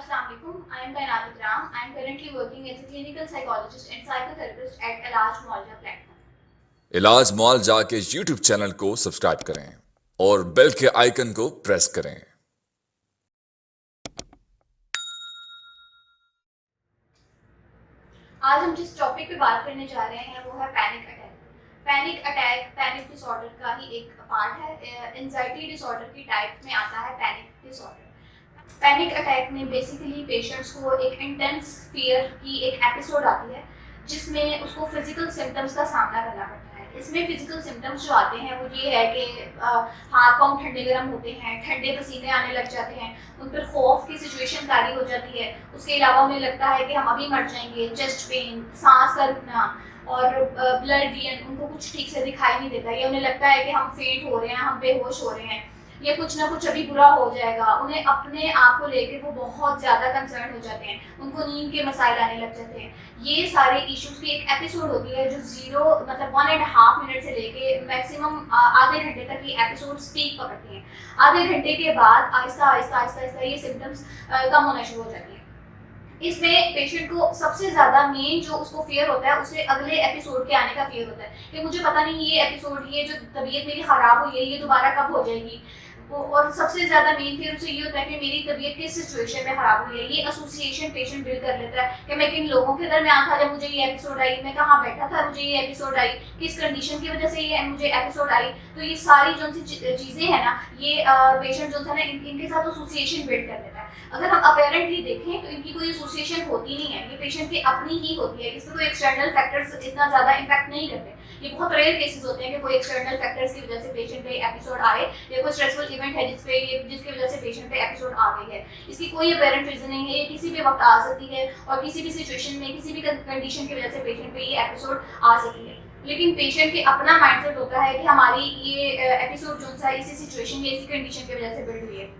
Assalamualaikum. I am Kainat Ikram. I am currently working as a clinical psychologist and psychotherapist at Elaj Malja platform. इलाज mall जाके YouTube channel को subscribe करें और bell के icon को press करें। आज हम जिस टॉपिक पे बात करने जा रहे हैं वो है panic attack. Panic attack panic disorder का ही एक पार्ट है। एंजाइटी डिसऑर्डर की टाइप में आता है पैनिक डिसऑर्डर। पैनिक अटैक में बेसिकली पेशेंट्स को एक इंटेंस फियर की एक एपिसोड आती है जिसमें उसको फिजिकल सिम्टम्स का सामना करना पड़ता है। इसमें फिजिकल सिम्टम्स जो आते हैं वो ये है कि हाथ पांव ठंडे गर्म होते हैं, ठंडे पसीने आने लग जाते हैं, उन पर खौफ की सिचुएशन तारी हो जाती है। उसके अलावा उन्हें लगता है कि हम अभी मर जाएंगे, चेस्ट पेन, सांस का रुकना और ब्लड विजन उनको कुछ ठीक से दिखाई नहीं देता। ये उन्हें लगता है कि हम फेंट हो रहे हैं, हम बेहोश हो रहे हैं, ये कुछ ना कुछ अभी बुरा हो जाएगा। उन्हें अपने आप को लेकर वो बहुत ज़्यादा कंसर्न हो जाते हैं, उनको नींद के मसाइल आने लग जाते हैं। ये सारे इश्यूज की एक एपिसोड होती है जो 1.5 मिनट से लेके मैक्सिमम आधे घंटे तक ये एपिसोड पीक पकड़ती हैं। आधे घंटे के बाद आहिस्ता आहिस्ता आहिस्ता आहिस्ता ये सिम्टम्स कम होना शुरू हो जाती है। इसमें पेशेंट को सबसे ज्यादा मेन जो उसको फियर होता है उसे अगले एपिसोड के आने का फियर होता है कि मुझे पता नहीं ये एपिसोड, ये जो तबीयत मेरी खराब हुई है, ये दोबारा कब हो जाएगी। और सबसे ज्यादा मेन फियर उसे ये होता है कि मेरी तबीयत किस सिचुएशन में खराब हुई है। ये एसोसिएशन पेशेंट बिल्ड कर लेता है कि मैं किन लोगों के दरमियान था जब मुझे ये एपिसोड आई, मैं कहाँ बैठा था मुझे ये एपिसोड आई, किस कंडीशन की वजह से ये मुझे एपिसोड आई। तो ये सारी जो सी चीजें हैं ना, ये पेशेंट जो है ना इनके साथ एसोसिएशन बिल्ड कर लेता है। अगर हम अपेरेंटली देखें तो इनकी कोई एसोसिएशन होती नहीं है, ये पेशेंट की अपनी ही होती है। इसमें कोई एक्सटर्नल फैक्टर्स इतना ज्यादा इम्पैक्ट नहीं करते। ये बहुत रेयर केसेस होते हैं कि कोई एक्सटर्नल फैक्टर्स की वजह से पेशेंट पे एपिसोड आए या कोई स्ट्रेसफुल इवेंट है जिसकी वजह से पेशेंट पे एपिसोड आ गई है। इसकी कोई अपेरेंट रीजन नहीं है, ये किसी भी वक्त आ सकती है और किसी भी सिचुएशन में किसी भी कंडीशन की वजह से पेशेंट पे ये एपिसोड आ सकती है। लेकिन पेशेंट के अपना माइंडसेट होता है कि हमारी ये एपिसोड जो सा इसी सिचुएशन या इसी कंडीशन की वजह से बिल्ड हुई है।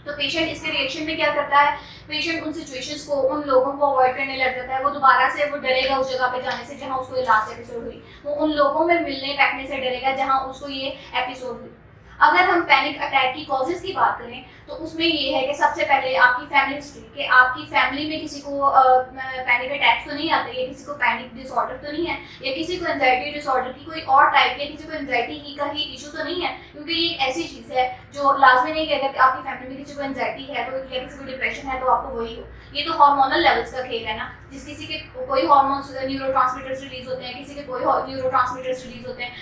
तो पेशेंट इसके रिएक्शन में क्या करता है, पेशेंट उन सिचुएशंस को, उन लोगों को अवॉइड करने लग जाता है। वो दोबारा से वो डरेगा उस जगह पे जाने से जहां उसको लास्ट एपिसोड हुई। वो उन लोगों में मिलने बैठने से डरेगा जहां उसको ये एपिसोड हुई। अगर हम पैनिक अटैक की कॉजेज की बात करें तो उसमें ये है कि सबसे पहले आपकी फैमिली हिस्ट्री, कि आपकी फैमिली में किसी को पैनिक अटैक्स तो नहीं आते, या किसी को पैनिक डिसऑर्डर तो नहीं है, या किसी को एंजाइटी डिसऑर्डर की कोई और टाइप, या किसी को एंजाइटी का ही इशू तो नहीं है। क्योंकि ये एक ऐसी चीज़ है जो लाजमी नहीं है कि अगर आपकी फैमिली में किसी को एंजाइटी है तो, या किसी को डिप्रेशन है तो आपको वही हो। ये तो हार्मोनल लेवल्स का खेल है ना, जिस किसी के कोई हार्मोन्स न्यूरोट्रांसमीटर्स रिलीज होते हैं, किसी के कोई न्यूरोट्रांसमीटर्स रिलीज होते हैं।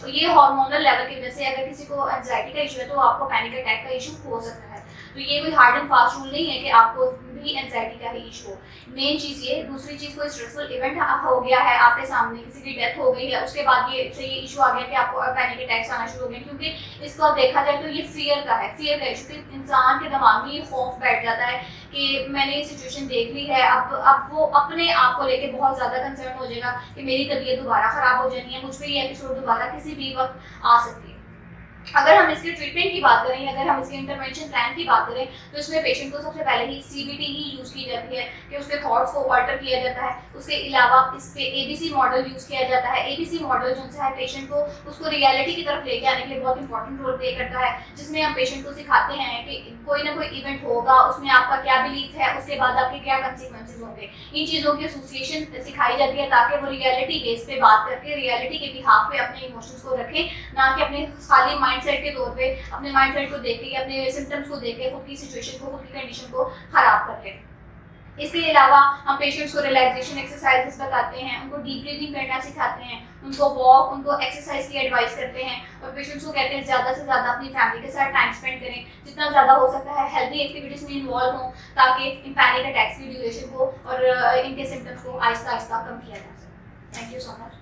तो ये हार्मोनल लेवल की वजह से अगर किसी को एंजाइटी का इशू है तो आपको पैनिक अटैक का इशू हो सकता है। तो ये कोई हार्ड एंड फास्ट रूल नहीं है कि आपको भी एंजाइटी का ही इशू हो। मेन चीज़ ये। दूसरी चीज़, कोई स्ट्रेसफुल इवेंट हो गया है आपके सामने, किसी की डेथ हो गई है, उसके बाद ये इशू आ गया कि आपको पैनिक अटैक्स आना शुरू हो गए। क्योंकि इसको देखा जाए तो ये फियर का है, फियर का इशू। इंसान के दिमाग में ये खौफ बैठ जाता है कि मैंने ये सिचुएशन देख ली है, अब वो अपने आप को लेके बहुत ज़्यादा कंसर्न हो जाएगा कि मेरी तबीयत दोबारा ख़राब हो जानी है, मुझ पर ये एपिसोड दोबारा किसी भी वक्त आ सकती है। अगर हम इसके ट्रीटमेंट की बात करें, अगर हम इसके इंटरवेंशन प्लान की बात करें तो इसमें पेशेंट को सबसे पहले ही CBT ही यूज़ की जाती है कि उसके थॉट्स को ऑल्टर किया जाता है। उसके अलावा इस पे ABC मॉडल यूज़ किया जाता है। ABC मॉडल जो है पेशेंट को उसको रियलिटी की तरफ लेके आने के लिए बहुत इंपॉर्टेंट रोल प्ले करता है, जिसमें हम पेशेंट को सिखाते हैं कि कोई ना कोई इवेंट होगा, उसमें आपका क्या बिलीफ है, उसके बाद आपके क्या कंसिक्वेंसेज होंगे। इन चीज़ों की एसोसिएशन सिखाई जाती है ताकि वो रियलिटी बेस पे बात करके रियलिटी के बिहाफ पे अपने इमोशंस को रखें, ना कि अपने खाली माइंडसेट के तौर पे अपने माइंडसेट को देख के, अपने सिम्टम्स को देख के खुद की सिचुएशन को, खुद की कंडीशन को खराब कर लें। इसके अलावा हम पेशेंट्स को रिलैक्सेशन एक्सरसाइजेस बताते हैं, उनको डीप ब्रीदिंग करना सिखाते हैं, उनको वॉक, उनको एक्सरसाइज की एडवाइस करते हैं और पेशेंट्स को कहते हैं ज़्यादा से ज़्यादा अपनी फैमिली के साथ टाइम स्पेंड करें, जितना ज़्यादा हो सकता है हेल्दी एक्टिविटीज़ में इन्वॉल्व हों, ताकि इन पैनिक अटैक्स की ड्यूरेशन को और इनके सिम्टम्स को आहिस्ता आहिस्ता कम किया जा सके। Thank you so much.